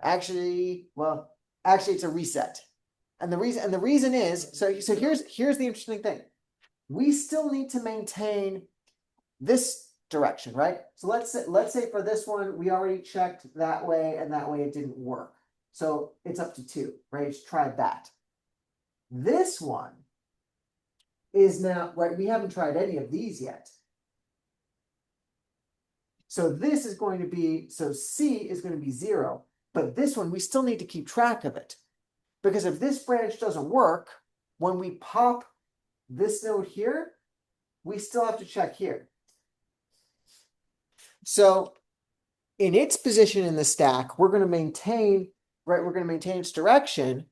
Actually, it's a reset. And the reason is, so here's the interesting thing. We still need to maintain this direction, right? So let's say for this one, we already checked that way and that way it didn't work. So it's up to 2, right? Let's try that. This one is now, right? We haven't tried any of these yet. So this is going to be, so C is going to be 0, but this one, we still need to keep track of it. Because if this branch doesn't work, when we pop this node here, we still have to check here. So in its position in the stack, we're going to maintain, right? We're going to maintain its direction,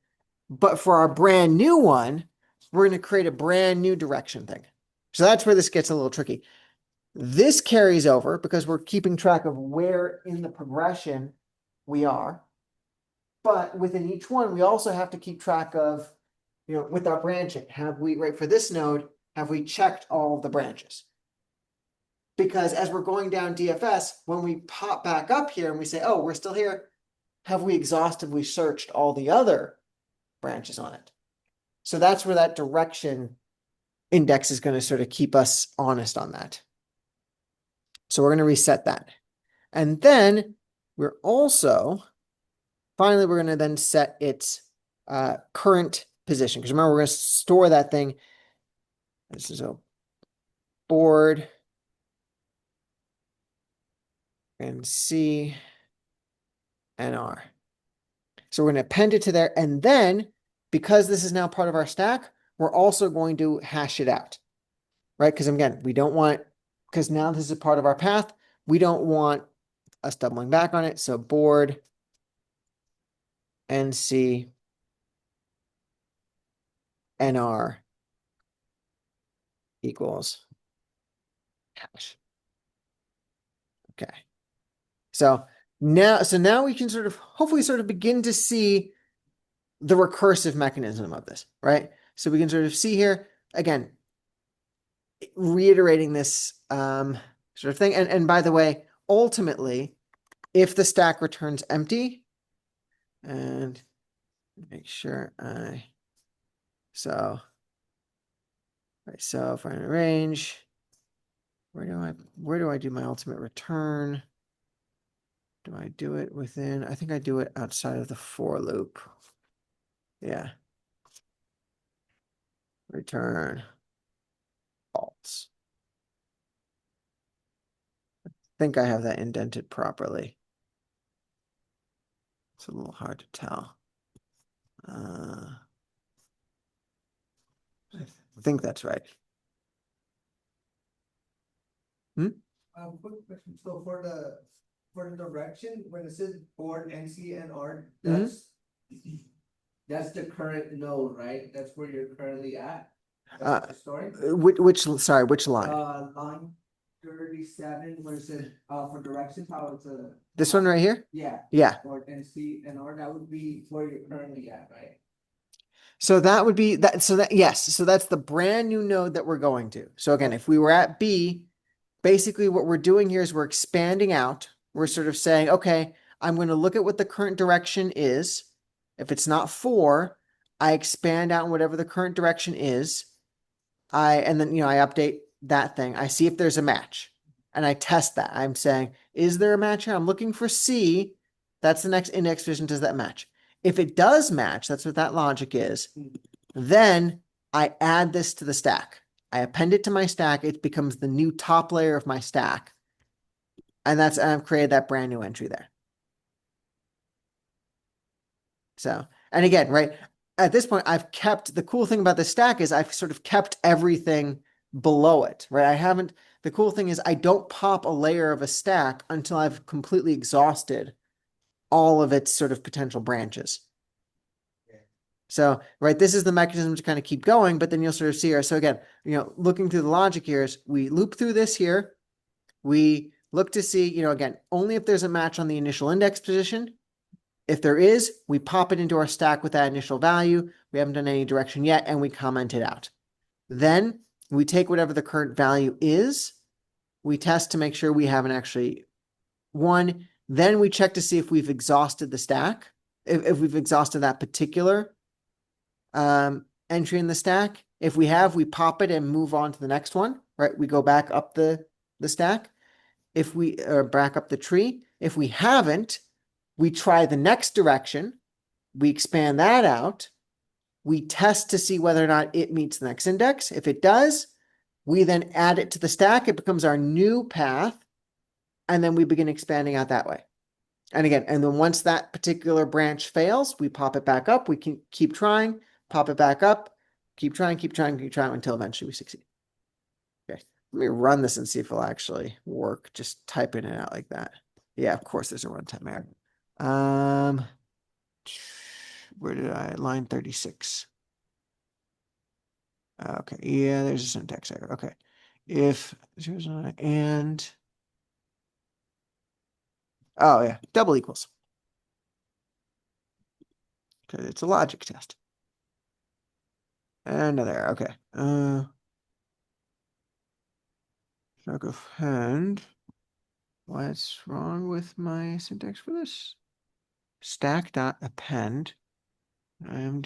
but for our brand new one, we're going to create a brand new direction thing. So that's where this gets a little tricky. This carries over because we're keeping track of where in the progression we are. But within each one, we also have to keep track of, with our branching, have we, right, for this node, have we checked all of the branches? Because as we're going down DFS, when we pop back up here and we say, oh, we're still here, have we exhaustively searched all the other branches on it? So that's where that direction index is going to sort of keep us honest on that. So we're going to reset that. And then we're also, finally, we're going to then set its current position. Because remember, we're going to store that thing. This is a board. And C and R. So we're going to append it to there. And then, because this is now part of our stack, we're also going to hash it out, right? Because again, we don't want, because now this is a part of our path, we don't want us doubling back on it. So board NC NR equals hash. Okay. So now we can sort of hopefully sort of begin to see the recursive mechanism of this, right? So we can sort of see here, again, reiterating this sort of thing. And by the way, ultimately, if the stack returns empty, and make sure so if I arrange, where do I do my ultimate return? Do I do it within? I think I do it outside of the for loop. Yeah. Return false. I think I have that indented properly. It's a little hard to tell. I think that's right. Quick question. So for the direction, when it says board NC and R, that's the current node, right? That's where you're currently at. That's the story. Which line? Line 37, where it says for directions, how it's a This one right here? yeah. Board NC and R, that would be where you're currently at, right? So that would be that. So that, yes. So that's the brand new node that we're going to. So again, if we were at B, basically what we're doing here is we're expanding out. We're sort of saying, okay, I'm going to look at what the current direction is. If it's not 4, I expand out whatever the current direction is. And then, I update that thing. I see if there's a match and I test that. I'm saying, is there a match here? I'm looking for C. That's the next index position. Does that match? If it does match, that's what that logic is. Then I add this to the stack. I append it to my stack. It becomes the new top layer of my stack. And I've created that brand new entry there. So, and again, right, at this point, the cool thing about this stack is I've sort of kept everything below it, right? The cool thing is I don't pop a layer of a stack until I've completely exhausted all of its sort of potential branches. So, right, this is the mechanism to kind of keep going, but then you'll sort of see here. So again, looking through the logic here is we loop through this here. We look to see, again, only if there's a match on the initial index position. If there is, we pop it into our stack with that initial value. We haven't done any direction yet, and we comment it out. Then we take whatever the current value is. We test to make sure we haven't actually won. Then we check to see if we've exhausted the stack, if we've exhausted that particular entry in the stack. If we have, we pop it and move on to the next one, right? We go back up the stack. If we back up the tree. If we haven't, we try the next direction. We expand that out. We test to see whether or not it meets the next index. If it does, we then add it to the stack. It becomes our new path. and then we begin expanding out that way. And again, and then once that particular branch fails, we pop it back up. We can keep trying, pop it back up, keep trying, keep trying, keep trying until eventually we succeed. Okay, let me run this and see if it'll actually work. Just typing it out like that. Yeah, of course there's a runtime error. Where did I, line 36. Okay, yeah, there's a syntax error. Okay, if there's and oh yeah, double equals. Because it's a logic test. Another error. Okay. Shock of hand. What's wrong with my syntax for this? Stack dot append. I'm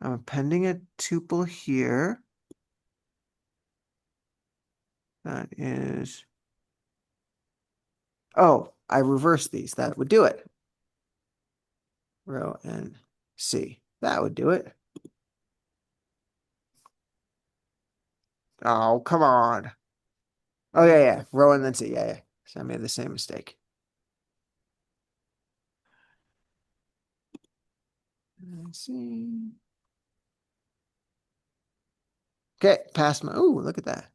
appending a tuple here. That is, oh, I reversed these. That would do it. Row and C. That would do it. Oh, come on. Oh, yeah, yeah. Row and then C. Yeah, yeah. So I made the same mistake. Let's see. Okay, passed my, ooh, look at that.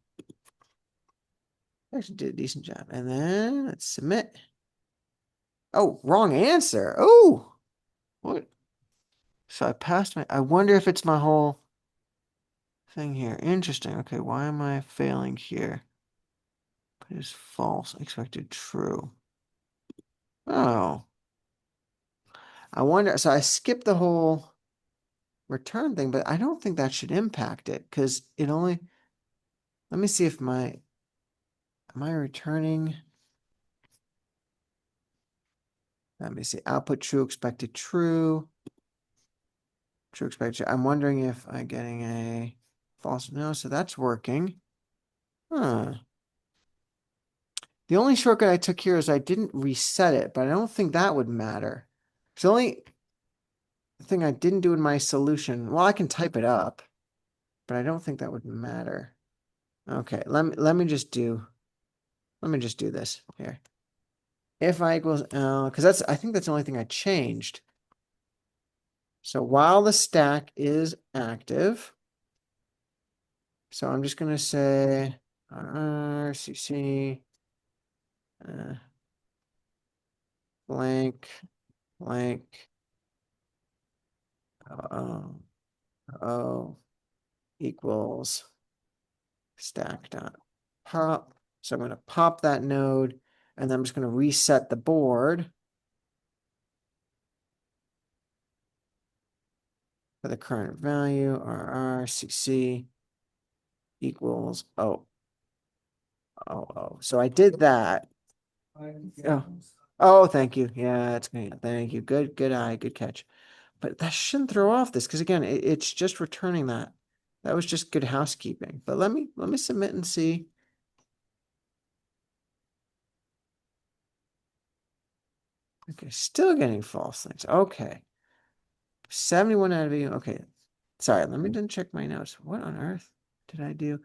Actually did a decent job. And then let's submit. Oh, wrong answer. Oh, what? So I passed my, I wonder if it's my whole thing here. Interesting. Okay, why am I failing here? It is false. Expected true. Oh. I wonder, so I skipped the whole return thing, but I don't think that should impact it because it only, let me see if am I returning? Let me see, output true, expected true. True, expected true. I'm wondering if I'm getting a false, no, so that's working. Huh. The only shortcut I took here is I didn't reset it, but I don't think that would matter. It's the only thing I didn't do in my solution. Well, I can type it up, but I don't think that would matter. Okay, let me just do this here. If I equals because I think that's the only thing I changed. So while the stack is active, so I'm just gonna say RCC blank blank equals stack dot pop. So I'm going to pop that node, and then I'm just going to reset the board for the current value, RRCC equals So I did that. Oh, thank you. Yeah, it's good. Thank you. Good eye, good catch. But that shouldn't throw off this because again, it's just returning that. That was just good housekeeping. But let me submit and see. Okay, still getting false things. Okay. 71 out of 80. Okay. Sorry, let me then check my notes. What on earth did I do?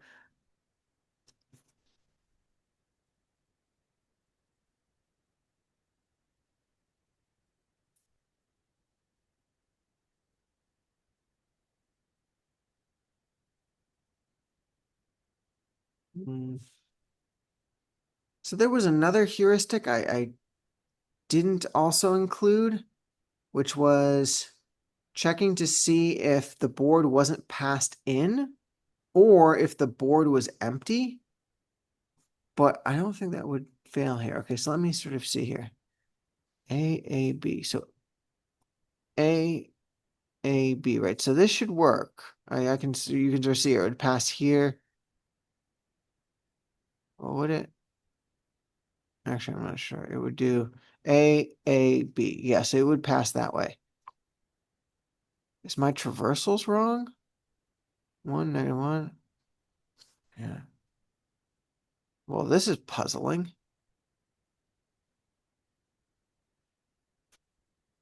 So there was another heuristic I didn't also include, which was checking to see if the board wasn't passed in or if the board was empty. But I don't think that would fail here. Okay, so let me sort of see here. A, B. So A, B, right? So this should work. I can see, you can just see it would pass here. Or would it? Actually, I'm not sure. It would do A, B. Yes, it would pass that way. Is my traversals wrong? 191. Yeah. Well, this is puzzling.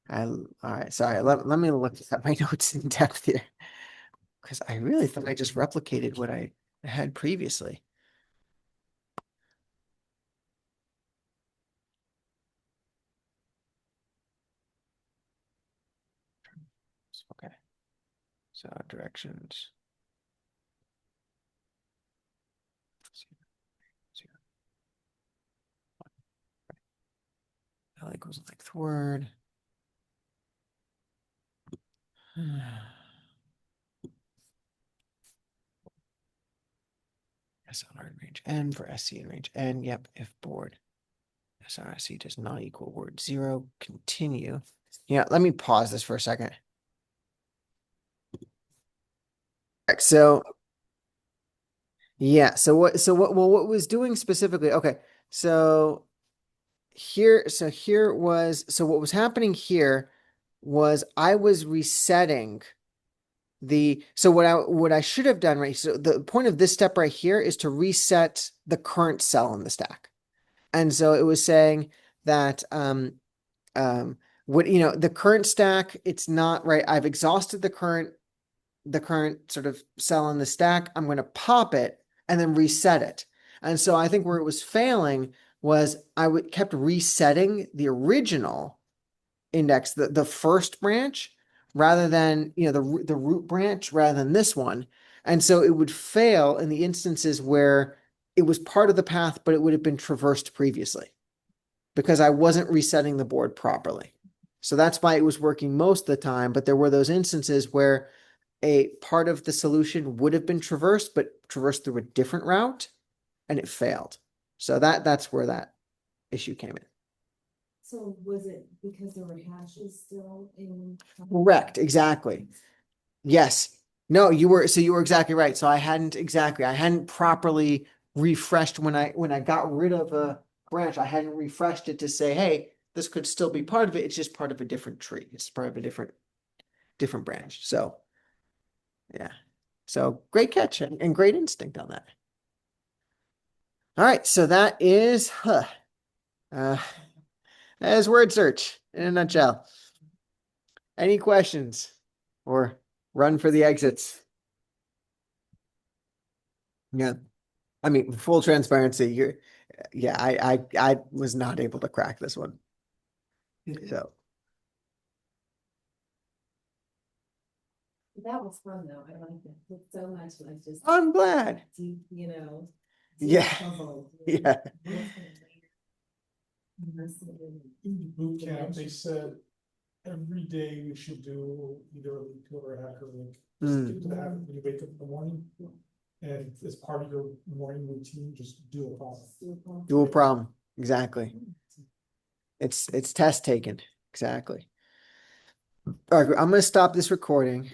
All right, sorry. Let me look at my notes in depth here. Because I really thought I just replicated what I had previously. Okay. So directions. L equals length word. SLR in range N for SC in range N. Yep, if board SRSC does not equal word 0, continue. Yeah, let me pause this for a second. So yeah, so what was doing specifically? Okay, so here was, so what was happening here was I was resetting so what I should have done, right? So the point of this step right here is to reset the current cell in the stack. And so it was saying that what, the current stack, it's not right. I've exhausted the current sort of cell in the stack. I'm going to pop it and then reset it. And so I think where it was failing was kept resetting the original index, the first branch, rather than, the root branch rather than this one. And so it would fail in the instances where it was part of the path, but it would have been traversed previously because I wasn't resetting the board properly. So that's why it was working most of the time. But there were those instances where a part of the solution would have been traversed, but traversed through a different route, and it failed. So that's where that issue came in. So was it because there were hashes still in? Correct, exactly. Yes. No, you were exactly right. So I hadn't properly refreshed when I got rid of a branch. I hadn't refreshed it to say, hey, this could still be part of it. It's just part of a different tree. It's part of a different branch. So yeah. So great catch and great instinct on that. All right. So that is as word search in a nutshell. Any questions or run for the exits? Yeah. I mean, full transparency, I was not able to crack this one. So That was fun though. I liked it so much. Like just, I'm glad. deep, Yeah. puzzle. Yeah. In the boot camp, they said every day we should do either a LeetCode or a hacker link. Just get to the habit when you wake up in the morning. And as part of your morning routine, just do a problem. Dual problem. Exactly. It's test taken. Exactly. All right, I'm going to stop this recording.